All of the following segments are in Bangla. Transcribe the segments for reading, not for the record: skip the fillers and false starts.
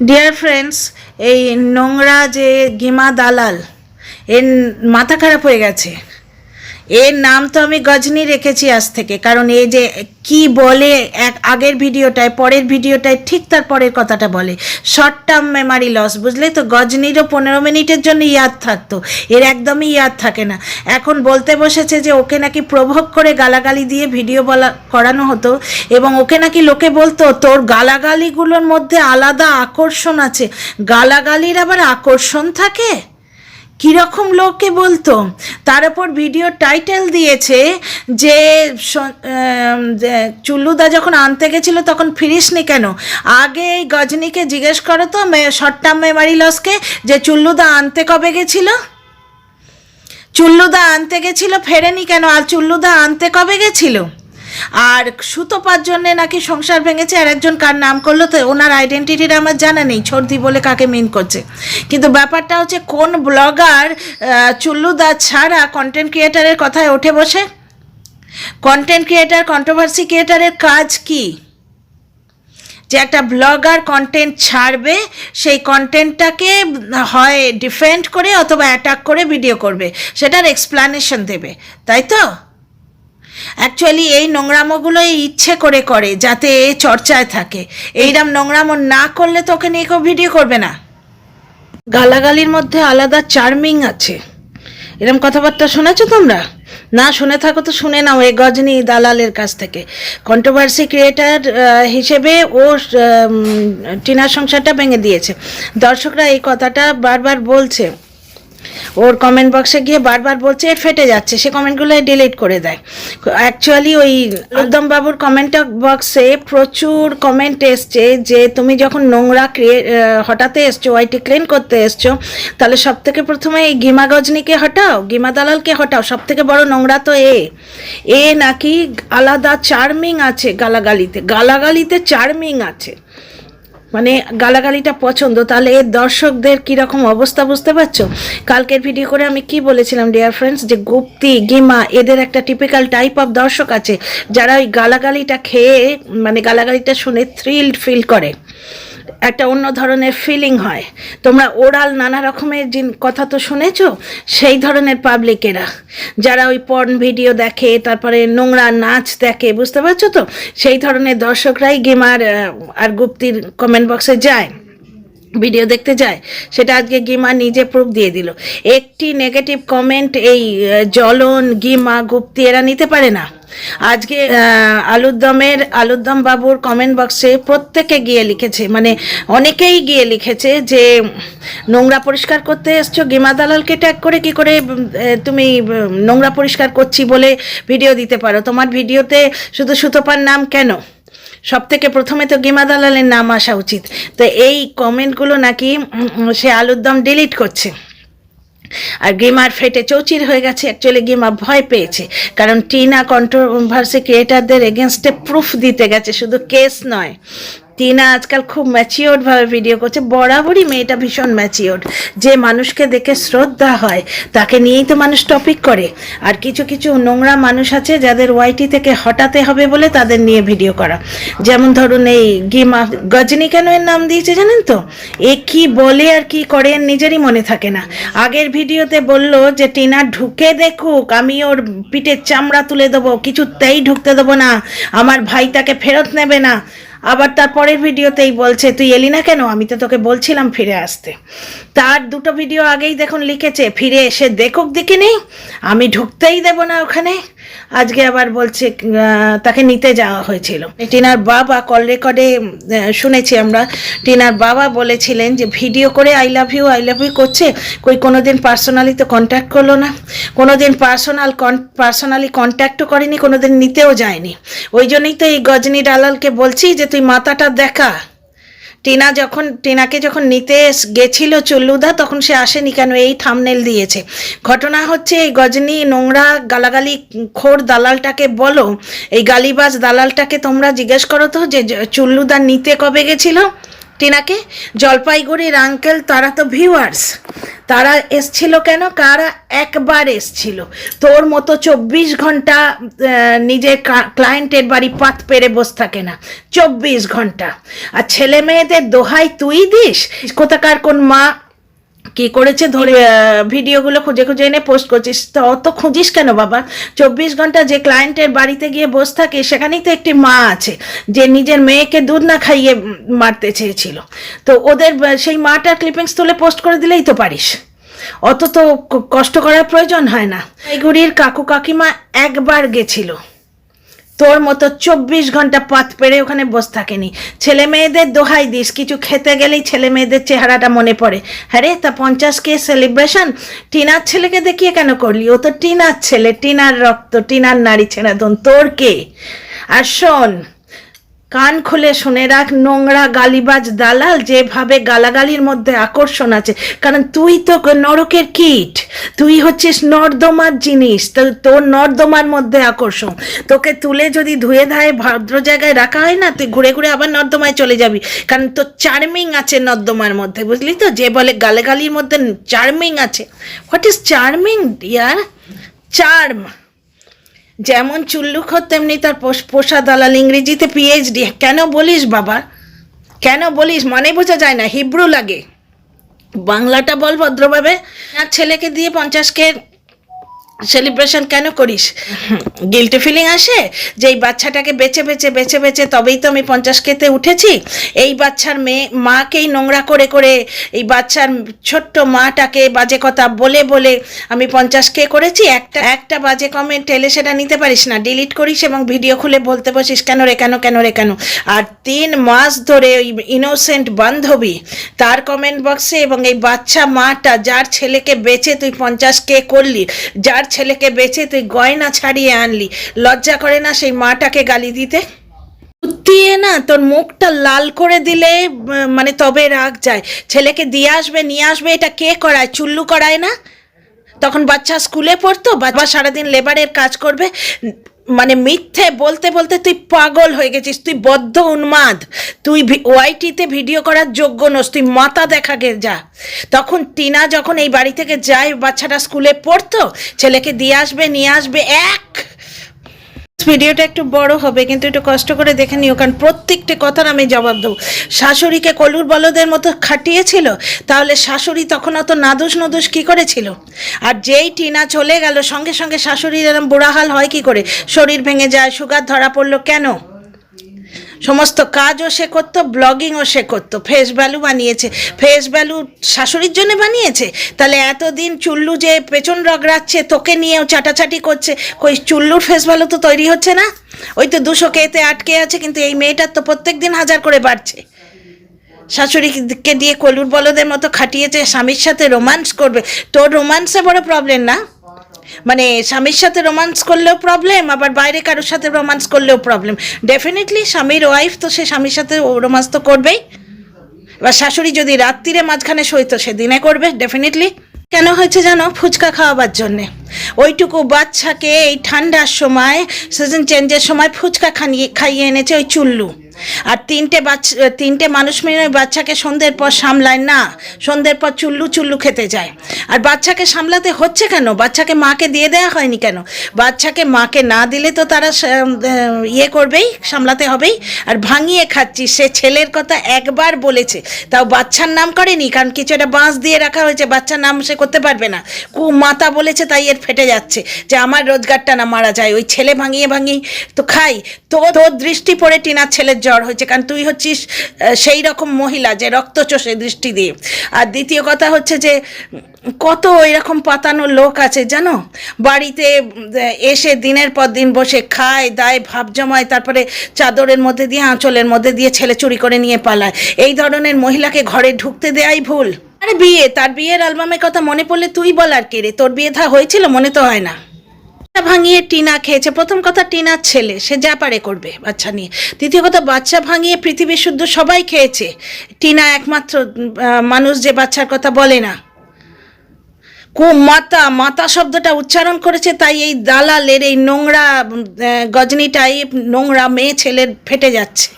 ডিয়ার ফ্রেন্ডস, এই নোংরা যে গিমা দালাল, এর মাথা খারাপ হয়ে গেছে। এর নাম তো আমি গজনি রেখেছি আজ থেকে, কারণ এই যে কি বলে আগের ভিডিওটায়, পরের ভিডিওটায় ঠিক তার পরের কথাটা বলে। শর্ট টার্ম মেমারি লস, বুঝলে তো। গজনিরও 15 মিনিটের জন্য ইয়াদ থাকতো, এর একদমই ইয়াদ থাকে না। এখন বলতে বসেছে যে ওকে নাকি প্রভোগ করে গালাগালি দিয়ে ভিডিও করানো হতো, এবং ওকে নাকি লোকে বলতো তোর গালাগালিগুলোর মধ্যে আলাদা আকর্ষণ আছে। গালাগালির আবার আকর্ষণ থাকে? কীরকম লোককে বলতো। তার উপর ভিডিও টাইটেল দিয়েছে যে চুল্লুদা যখন আনতে গেছিলো তখন ফিরিসনি কেন। আগে এই গজনীকে জিজ্ঞেস করো তো, শর্ট টার্ম মেমারি লসকে, যে চুল্লুদা আনতে কবে গেছিল। চুল্লুদা আনতে গেছিলো, ফেরেনি কেন? আর চুল্লুদা আনতে কবে গেছিল? আর সুতোপার জন্যে নাকি সংসার ভেঙেছে, আর একজন কার নাম করলো তো ওনার আইডেন্টিটিটা আমার জানা নেই, ছর্দি বলে কাকে মিন করছে। কিন্তু ব্যাপারটা হচ্ছে কোন ব্লগার চুল্লুদা ছাড়া কন্টেন্ট ক্রিয়েটারের কথায় ওঠে বসে? কন্টেন্ট ক্রিয়েটার, কন্ট্রোভার্সি ক্রিয়েটারের কাজ কি? যে একটা ব্লগার কন্টেন্ট ছাড়বে, সেই কন্টেন্টটাকে হয় ডিফেন্ড করে অথবা অ্যাটাক করে ভিডিও করবে, সেটার এক্সপ্লানেশন দেবে, তাই তো? অ্যাকচুয়ালি এই নোংরামোগুলোই ইচ্ছে করে করে যাতে চর্চায় থাকে। এইরকম নোংরামো না করলে তো ওকে নিয়ে কেউ ভিডিও করবে না। গালাগালির মধ্যে আলাদা চার্মিং আছে, এরকম কথাবার্তা শুনেছো তোমরা? না শুনে থাকো তো শুনে নাও এই গজনী দালালের কাছ থেকে। কন্ট্রোভার্সি ক্রিয়েটার হিসেবে ও টিনার সংসারটা ভেঙে দিয়েছে। দর্শকরা এই কথাটা বারবার বলছে, ওর কমেন্ট বক্সে গিয়ে বারবার বলছে এর ফেটে যাচ্ছে, সে কমেন্টগুলো ডিলিট করে দেয়। অ্যাকচুয়ালি ওই আলুদম বাবুর কমেন্ট বক্সে প্রচুর কমেন্ট এসছে যে তুমি যখন নোংরা হটাতে এসছো, ওয়াইটি ক্লিন করতে এসছো, তাহলে সব থেকে প্রথমে এই গিমা গজনীকে হটাও, গিমা দালালকে হটাও। সব থেকে বড় নোংরা তো এ নাকি আলাদা চার্মিং আছে গালাগালিতে, গালাগালিতে চার্মিং আছে, মানে গালাগালিটা পছন্দ। তাহলে এর দর্শকদের কীরকম অবস্থা বুঝতে পারছো? কালকের ভিডিও করে আমি কি বলেছিলাম ডিয়ার ফ্রেন্ডস, যে গুপ্তি, গিমা, এদের একটা টিপিক্যাল টাইপ অফ দর্শক আছে যারা ওই গালাগালিটা খেয়ে, মানে গালাগালিটা শুনে থ্রিলড ফিল করে, একটা অন্য ধরনের ফিলিং হয়। তোমরা ওরাল নানা রকমের কথা তো শুনেছো, সেই ধরনের পাবলিকেরা যারা ওই পর্ন ভিডিও দেখে, তারপরে নোংরা নাচ দেখে, বুঝতে পারছো তো? সেই ধরনের দর্শকরাই গেমার আর গুপ্তির কমেন্ট বক্সে যায়, ভিডিও দেখতে যায়। সেটা আজকে গিমা নিজে প্রুফ দিয়ে দিল। একটি নেগেটিভ কমেন্ট এই জ্বলন, গিমা, গুপ্তি এরা নিতে পারে না। আজকে আলুদম বাবুর কমেন্ট বক্সে প্রত্যেকে গিয়ে লিখেছে, মানে অনেকেই গিয়ে লিখেছে যে নোংরা পরিষ্কার করতে এসছো, গিমা দালালকে ট্যাগ করে কি করে তুমি নোংরা পরিষ্কার করছি বলে ভিডিও দিতে পারো? তোমার ভিডিওতে শুধু সুতোপার নাম কেন? সব থেকে প্রথমে তো গিমা দালালের নাম আসা উচিত। তো এই কমেন্টগুলো নাকি সে আলুদম ডিলিট করছে। আর গিমার ফেটে চৌচির হয়ে গেছে। অ্যাকচুয়ালি গিমা ভয় পেয়েছে, কারণ টিনা কন্ট্রোভার্সি ক্রিয়েটারদের এগেনস্টে প্রুফ দিতে গেছে, শুধু কেস নয়। টিনা আজকাল খুব ম্যাচিওরভাবে ভিডিও করছে, বরাবরই মেয়েটা ভীষণ ম্যাচিওর। যে মানুষকে দেখে শ্রদ্ধা হয় তাকে নিয়েই তো মানুষ টপিক করে। আর কিছু কিছু নোংরা মানুষ আছে যাদের ওয়াইটি থেকে হটাতে হবে বলে তাদের নিয়ে ভিডিও করা। যেমন ধরুন এই গিমা, গজনী কেন এর নাম দিয়েছে জানেন তো? এ কি বলে আর কি করে এর নিজেরই মনে থাকে না। আগের ভিডিওতে বলল যে টিনা ঢুকে দেখুক, আমি ওর পিঠের চামড়া তুলে দেবো, কিছুতেই ঢুকতে দেবো না, আমার ভাই তাকে ফেরত নেবে না। আবার তারপরের ভিডিওতেই বলছে তুই এলি না কেন, আমি তো তোকে বলছিলাম ফিরে আসতে। তার দুটো ভিডিও আগেই দেখুন লিখেছে ফিরে এসে দেখুক দেখিনি, আমি ঢুকতেই দেব না ওখানে। আজকে আবার বলছে তাকে নিতে যাওয়া হয়েছিল। টিনার বাবা কল রেকর্ডে শুনেছি আমরা, টিনার বাবা বলেছিলেন যে ভিডিও করে আই লাভ ইউ করছে, কোনোদিন পার্সোনালি তো কন্ট্যাক্ট করলো না, কোনোদিন পার্সোনালি কন্ট্যাক্টও করেনি, কোনোদিন নিতেও যায়নি। ওই জন্যই তো এই গজনী দালালকে বলছি যে তুই মাথাটা দেখা। টিনাকে যখন নিতে গেছিল চুল্লুদা, তখন সে আসেনি কেন? এই থাম্বনেল দিয়েছে। ঘটনা হচ্ছে এই গজনী নোংরা গালাগালি খোর দালালটাকে বলো, এই গালিবাজ দালালটাকে তোমরা জিজ্ঞেস করো তো যে চুল্লুদা নিতে কবে গেছিল টিনাকে। জলপাইগুড়ির আঙ্কেল তারা তো ভিউয়ার্স, তারা এসছিল কেন? কারা একবার এসছিল। তোর মতো 24 ঘন্টা নিজের ক্লায়েন্টের বাড়ি পাত পেরে বসে থাকে না, 24 ঘন্টা। আর ছেলে মেয়েদের দোহাই তুই দিস? কোথাকার কোন মা কি করেছে ধরে ভিডিওগুলো খুঁজে খুঁজে এনে পোস্ট করছিস, তো অত খুঁজিস কেন বাবা? 24 ঘন্টা যে ক্লায়েন্টের বাড়িতে গিয়ে বসে থাকে সেখানেই তো একটি মা আছে যে নিজের মেয়েকে দুধ না খাইয়ে মারতে চেয়েছিল, তো ওদের সেই মাটার ক্লিপিংস তুলে পোস্ট করে দিলেই তো পারিস, অত তো কষ্ট করার প্রয়োজন হয় না। জলপাইগুড়ির কাকু কাকিমা একবার গেছিল, তোর মতো 24 ঘন্টা পাত পেরে ওখানে বসে থাকেনি। ছেলে মেয়েদের দোহাই দিস, কিছু খেতে গেলেই ছেলে মেয়েদের চেহারাটা মনে পড়ে। হ্যাঁ রে, তা 50K সেলিব্রেশন টিনার ছেলেকে দেখিয়ে কেন করলি? ও তো টিনার ছেলে, টিনার রক্ত, টিনার নারী ছেনাদন, তোর কে? আর শোন, কান খুলে শুনে রাখ, নোংরা গালিবাজ দালাল, যেভাবে গালাগালির মধ্যে আকর্ষণ আছে, কারণ তুই তো নরকের কীট, তুই হচ্ছিস নর্দমার জিনিস, তোর নর্দমার মধ্যে আকর্ষণ। তোকে তুলে যদি ধুয়ে ধায়ে ভদ্র জায়গায় রাখা হয় না, তুই ঘুরে ঘুরে আবার নর্দমায় চলে যাবি, কারণ তোর চার্মিং আছে নর্দমার মধ্যে, বুঝলি তো? যে বলে গালাগালির মধ্যে চার্মিং আছে। What is charming dear? Charm. যেমন চুল্লুখোর তেমনি তার পোষা দালাল, ইংরেজিতে PhD। কেন বলিস বাবা, কেন বলিস? মানে বোঝা যায় না, হিব্রু লাগে, বাংলাটা বল ভদ্রভাবে। আর ছেলেকে দিয়ে 50K সেলিব্রেশন কেন করিস? গিল্টি ফিলিং আসে যে এই বাচ্চাটাকে বেছে বেছে বেছে বেছে তবেই তো আমি 50Kতে উঠেছি। এই বাচ্চার মাকেই নোংরা করে করে, এই বাচ্চার ছোট্ট মাটাকে বাজে কথা বলে বলে আমি 50K করেছি। একটা বাজে কমেন্ট এলে সেটা নিতে পারিস না, ডিলিট করিস এবং ভিডিও খুলে বলতে বসিস কেন রে কেন কেন রে কেন। আর 3 মাস ধরে ওই ইনোসেন্ট বান্ধবী তার কমেন্ট বক্সে, এবং এই বাচ্চা মাটা যার ছেলেকে বেচে তুই 50K করলি, যার ছেলেকে বেচে তুই গয়না ছাড়িয়ে আনলি, লজ্জা করে না সেই মাটাকে গালি দিতে? দিয়ে না তোর মুখটা লাল করে দিলে মানে তবে রাগ যায়। ছেলেকে দিয়ে আসবে নিয়ে আসবে, এটা কে করায়? চুল্লু করায় না? তখন বাচ্চা স্কুলে পড়তো, বাবা সারাদিন লেবারের কাজ করবে। মানে মিথ্যে বলতে বলতে তুই পাগল হয়ে গেছিস, তুই বদ্ধ উন্মাদ, তুই ওয়াইটিতে ভিডিও করার যোগ্য নস, তুই মাথা দেখাগে যা। তখন টিনা যখন এই বাড়ি থেকে যায়, বাচ্চাটা স্কুলে পড়তো, ছেলেকে দিয়ে আসবে নিয়ে আসবে। ভিডিওটা একটু বড় হবে কিন্তু একটু কষ্ট করে দেখে নিও, কারণ প্রত্যেকটা কথার আমি জবাব দেবো। শাশুড়িকে কলুর বলদের মতো খাটিয়েছিল, তাহলে শাশুড়ি তখন অত নাদুস নদুস কী করেছিল? আর যেই টিনা চলে গেল সঙ্গে সঙ্গে শাশুড়ির এরম বুড়াহাল হয় কি করে? শরীর ভেঙে যায়, সুগার ধরা পড়লো কেন? সমস্ত কাজও সে করতো, ব্লগিংও সে করতো, ফেস ভ্যালু বানিয়েছে। ফেস ভ্যালু শাশুড়ির জন্য বানিয়েছে? তাহলে এতদিন চুল্লু যে পেছন রগড়াচ্ছে, তোকে নিয়েও চাটাচাটি করছে, ওই চুল্লুর ফেস ভ্যালু তো তৈরি হচ্ছে না? ওই তো 200Kতে আটকে আছে, কিন্তু এই মেয়েটার তো প্রত্যেক দিন 1000 করে বাড়ছে। শাশুড়িকে দিয়ে কলুর বলদের মতো খাটিয়েছে, স্বামীর সাথে রোম্যান্স করবে। তোর রোম্যান্সে বড় প্রবলেম না? মানে স্বামীর সাথে রোম্যান্স করলেও প্রবলেম, আবার বাইরে কারোর সাথে রোম্যান্স করলেও প্রবলেম। ডেফিনেটলি স্বামীর ওয়াইফ তো সে স্বামীর সাথে রোম্যান্স তো করবেই। এবার শাশুড়ি যদি রাত্রিরে মাঝখানে সইতো সে দিনে করবে ডেফিনেটলি। কেন হয়েছে জানো? ফুচকা খাওয়াবার জন্যে। ওইটুকু বাচ্চাকে এই ঠান্ডার সময়, সিজন চেঞ্জের সময় ফুচকা খাইয়ে এনেছে ওই চুল্লু। আর 3টে মানুষ মিলে ওই বাচ্চাকে সন্ধ্যের পর সামলায় না, সন্ধ্যের পর চুল্লু খেতে যায়। আর বাচ্চাকে সামলাতে হচ্ছে কেন? বাচ্চাকে মাকে দিয়ে দেওয়া হয়নি কেন? বাচ্চাকে মাকে না দিলে তো তারা ইয়ে করবেই, সামলাতে হবেই। আর ভাঙিয়ে খাচ্ছিস, সে ছেলের কথা একবার বলেছে, তাও বাচ্চার নাম করেনি, কারণ কিছু একটা বাঁশ দিয়ে রাখা হয়েছে, বাচ্চার নাম সে করতে পারবে না। মাতা বলেছে তাই এর ফেটে যাচ্ছে যে আমার রোজগারটা না মারা যায়, ওই ছেলে ভাঙিয়ে তো খাই। তোর দৃষ্টি পড়ে টিনার ছেলের জ্বর হয়েছে, কারণ তুই হচ্ছিস সেই রকম মহিলা যে রক্ত চষে দৃষ্টি দিয়ে। আর দ্বিতীয় কথা হচ্ছে যে কত এরকম পাতানো লোক আছে জানো, বাড়িতে এসে দিনের পর দিন বসে খায় দায়, ভাব জমায়, তারপরে চাদরের মধ্যে দিয়ে আঁচলের মধ্যে দিয়ে ছেলে চুরি করে নিয়ে পালায়। এই ধরনের মহিলাকে ঘরে ঢুকতে দেয়াই ভুল। আরে তার বিয়ের অ্যালবামের কথা মনে পড়লে তুই বল আর কে রে? তোর বিয়ে হয়েছিল মনে তো হয় না। ভাঙিয়ে টিনা খেয়েছে। প্রথম কথা, টিনার ছেলে, সে যা পারে করবে বাচ্চা নিয়ে। দ্বিতীয় কথা, বাচ্চা ভাঙিয়ে পৃথিবীর শুদ্ধ সবাই খেয়েছে, টিনা একমাত্র মানুষ যে বাচ্চার কথা বলে না। মাতা শব্দটা উচ্চারণ করেছে, তাই এই দালালের এই নোংরা গজনি টাইপ নোংরা মেয়ে ছেলের ফেটে যাচ্ছে।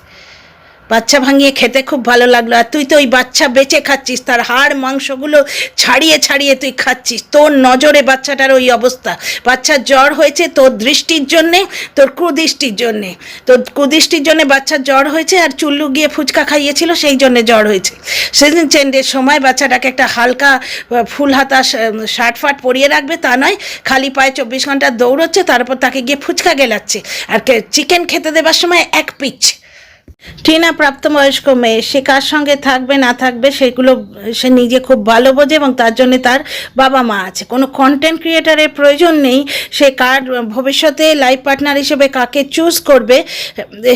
বাচ্চা ভাঙিয়ে খেতে খুব ভালো লাগলো, আর তুই তো ওই বাচ্চা বেঁচে খাচ্ছিস, তার হাড় মাংসগুলো ছাড়িয়ে ছাড়িয়ে তুই খাচ্ছিস। তোর নজরে বাচ্চাটার ওই অবস্থা। বাচ্চার জ্বর হয়েছে তোর দৃষ্টির জন্যে, তোর কুদৃষ্টির জন্যে। তোর কুদৃষ্টির জন্যে বাচ্চার জ্বর হয়েছে, আর চুল্লু গিয়ে ফুচকা খাইয়েছিল সেই জন্যে জ্বর হয়েছে। সেদিন চেন্ডের সময় বাচ্চাটাকে একটা হালকা ফুল হাতা শার্ট ফাট পরিয়ে রাখবে, তা নয়, খালি পায়ে 24 ঘন্টা দৌড়চ্ছে, তারপর তাকে গিয়ে ফুচকা গেলাচ্ছে। আর চিকেন খেতে দেবার সময় এক পিচ। টিনা প্রাপ্তবয়স্ক মেয়ে, সে কার সঙ্গে থাকবে না থাকবে সেগুলো সে নিজে খুব ভালো বোঝে, এবং তার জন্য তার বাবা মা আছে। কোনো কন্টেন্ট ক্রিয়েটারের প্রয়োজন নেই সে কার ভবিষ্যতে লাইফ পার্টনার হিসেবে কাকে চুজ করবে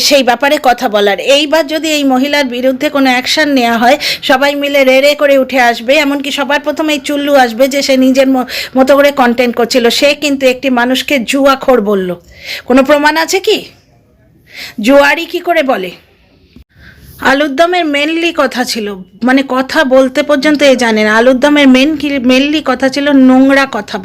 সেই ব্যাপারে কথা বলার। এইবার যদি এই মহিলার বিরুদ্ধে কোনো অ্যাকশান নেওয়া হয়, সবাই মিলে রে রে করে উঠে আসবে, এমনকি সবার প্রথমে এই চুল্লু আসবে যে সে নিজের মতো করে কন্টেন্ট করছিল। সে কিন্তু একটি মানুষকে জুয়াখোর বলল। কোনো প্রমাণ আছে কি? জুয়ারি কি করে বলে? আলুর দমের মেনলি কথা ছিল, মানে কথা বলতে পর্যন্ত এ জানে না। আলুর দমের মেনলি কথা ছিল নোংরা কথা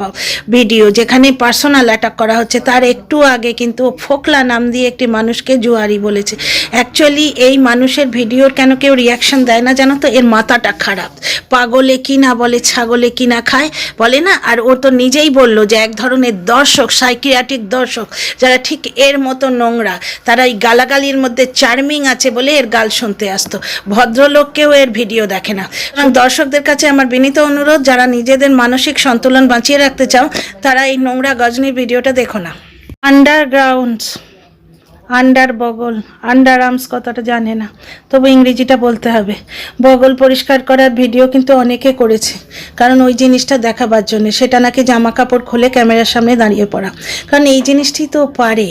ভিডিও, যেখানে পার্সোনাল অ্যাটাক করা হচ্ছে। তার একটু আগে কিন্তু ফোকলা নাম দিয়ে একটি মানুষকে জুয়ারি বলেছে। অ্যাকচুয়ালি এই মানুষের ভিডিওর কেন কেউ রিয়াকশন দেয় না জানো তো? এর মাথাটা খারাপ। পাগলে কি না বলে, ছাগলে কি না খায় বলে না। আর ও তো নিজেই বলল যে এক ধরনের দর্শক, সাইকিয়াট্রিক দর্শক, যারা ঠিক এর মতো নোংরা, তারা এই গালাগালির মধ্যে চার্মিং আছে বলে এর গাল শুনতে আসতো। ভদ্রলোককেও এর ভিডিও দেখে না। এবং দর্শকদের কাছে আমার বিনীত অনুরোধ, যারা নিজেদের মানসিক সন্তুলন বাঁচিয়ে রাখতে চাও, তারা এই নোংরা গজনীর ভিডিওটা দেখো না। আন্ডারগ্রাউন্ডস, আন্ডার বগল, আন্ডার আর্মস কথাটা জানে না, তবু ইংরেজিটা বলতে হবে। বগল পরিষ্কার করার ভিডিও কিন্তু অনেকে করেছে, কারণ ওই জিনিসটা দেখাবার জন্য। সেটা নাকি জামা কাপড় খুলে ক্যামেরার সামনে দাঁড়িয়ে পড়া, কারণ এই জিনিসটি তো পারে।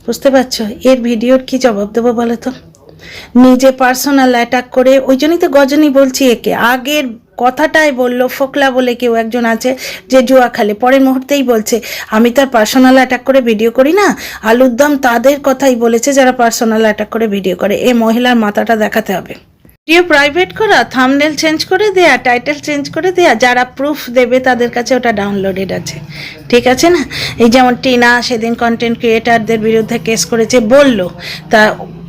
বুঝতে পারছো? এর ভিডিওর কি জবাব দেবো বলো তো? নিজে পার্সোনাল অ্যাটাক করে, ওই জন্যই তো গজনী বলছি একে। আগের কথাটাই বললো ফোকলা বলে কেউ একজন আছে যে জুয়া খেলে, পরের মুহূর্তেই বলছে আমি তার পার্সোনাল অ্যাটাক করে ভিডিও করি না। আলুর দম তাদের কথাই বলেছে যারা পার্সোনাল অ্যাটাক করে ভিডিও করে। এই মহিলার মাথাটা দেখাতে হবে। ভিডিও প্রাইভেট করা, থাম্বনেল চেঞ্জ করে দেয়া, টাইটেল চেঞ্জ করে দেয়া, যারা প্রুফ দেবে তাদের কাছে ওটা ডাউনলোডেড আছে, ঠিক আছে না? এই যেমন টিনা সেদিন কন্টেন্ট ক্রিয়েটারদের বিরুদ্ধে কেস করেছে বলল, তা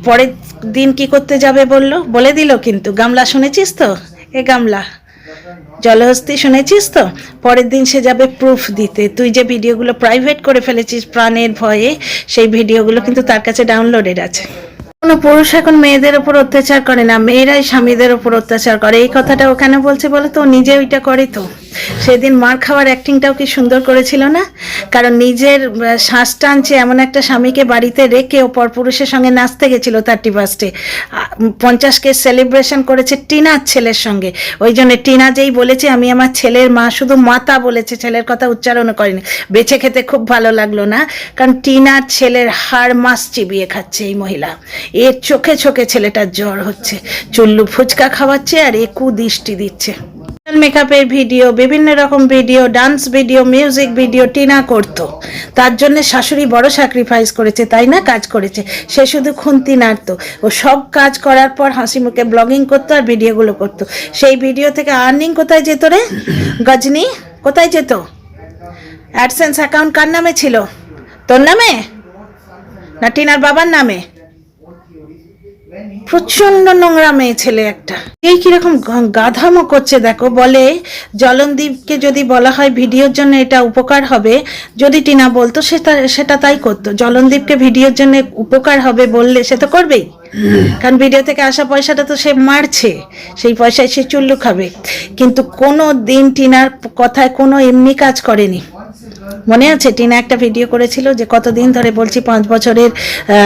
পরের দিন কি করতে যাবে বলে দিল কিন্তু, গামলা শুনেছিস তো? এ গামলা জলহস্তি শুনেছিস তো? পরের দিন সে যাবে প্রুফ দিতে। তুই যে ভিডিওগুলো প্রাইভেট করে ফেলেছিস প্রাণের ভয়ে, সেই ভিডিওগুলো কিন্তু তার কাছে ডাউনলোডেড আছে। কোনো পুরুষ এখন মেয়েদের ওপর অত্যাচার করে না, মেয়েরাই স্বামীদের ওপর অত্যাচার করে। এই কথাটা ও কেন বলছে বলো তো? নিজে ওইটা করে তো। সেদিন মার খাওয়ার অ্যাক্টিংটাও কি সুন্দর করেছিল না? কারণ নিজের শ্বাস টানছে এমন একটা স্বামীকে বাড়িতে রেখে ও পরপুরুষের সঙ্গে নাচতে গেছিল 31 50কে সেলিব্রেশন করেছে টিনার ছেলের সঙ্গে। ওই জন্য টিনা যেই বলেছে আমি আমার ছেলের মা, শুধু মাতা বলেছে, ছেলের কথা উচ্চারণও করেনি। বেঁচে খেতে খুব ভালো লাগলো না, কারণ টিনার ছেলের হাড় মাস চিবিয়ে খাচ্ছে এই মহিলা। এর চোখে চোখে ছেলেটার জ্বর হচ্ছে, চুল্লু ফুচকা খাওয়াচ্ছে আর একু দৃষ্টি দিচ্ছে। মেকআপের ভিডিও, বিভিন্ন রকম video, dance video, music video Tina করতো। তার জন্য শাশুড়ি বড় স্যাক্রিফাইস করেছে, তাই না? কাজ করেছে। সে শুধু খুন্তি নাড়তো। ও সব কাজ করার পর হাসি মুখে ব্লগিং করতো আর ভিডিওগুলো করতো। সেই ভিডিও থেকে আর্নিং কোথায় যেত রে গজনী? কোথায় যেত? অ্যাডসেন্স অ্যাকাউন্ট কার নামে ছিল? তোর নামে না টিনার বাবার নামে? প্রচন্ড নোংরা মেয়ে ছেলে একটা। এই কিরকম গাধামো করছে দেখো। বলে জলনদীপকে যদি বলা হয় ভিডিওর জন্য এটা উপকার হবে, যদি টিনা বলতো সেটা তাই করতো। জলনদীপকে ভিডিওর জন্য উপকার হবে বললে সে তো করবেই, কারণ ভিডিও থেকে আসা পয়সাটা তো সে মারছে, সেই পয়সায় সে চুল্লু খাবে। কিন্তু কোনো দিন টিনার কথায় কোনো এমনি কাজ করেনি। মনে আছে টিনা একটা ভিডিও করেছিল যে কতদিন ধরে বলছি 5 বছরের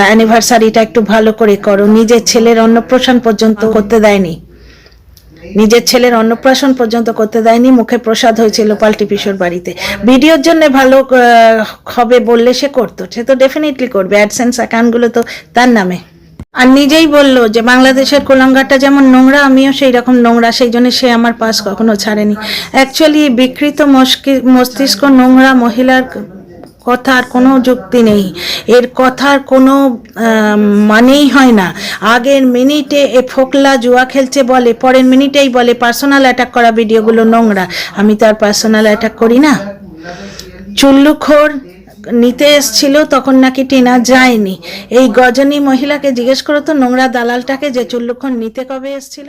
অ্যানিভার্সারিটা একটু ভালো করে করো। নিজের ছেলের অন্নপ্রাশন পর্যন্ত করতে দেয়নি, নিজের ছেলের অন্নপ্রাশন পর্যন্ত করতে দেয়নি। মুখে প্রসাদ হয়েছিল পাল্টি পিসোর বাড়িতে। ভিডিওর জন্য ভালো হবে বললে সে করতো, সে তো ডেফিনেটলি করবে। অ্যাডসেন্স অ্যাকাউন্টগুলো তো তার নামে। আর নিজেই বললো যে বাংলাদেশের কোলাঙ্গারটা যেমন নোংরা, আমিও সেই রকম নোংরা, সেই জন্য সে আমার পাশ কখনো ছাড়েনি। অ্যাকচুয়ালি বিকৃত মস্তিষ্ক নোংরা মহিলার কথার কোনো যুক্তি নেই, এর কথার কোনো মানেই হয় না। আগের মিনিটে এ ফোকলা জুয়া খেলছে বলে, পরের মিনিটেই বলে পার্সোনাল অ্যাটাক করা ভিডিওগুলো নোংরা। আমি তো আর পার্সোনাল অ্যাটাক করি না। চুল্লুখোর নিতে এসছিল তখন নাকি টিনা যায়নি। এই গজনী মহিলাকে জিজ্ঞেস করো তো, নোংরা দালালটাকে, যে চুল্লুক্ষণ নিতে কবে এসছিল।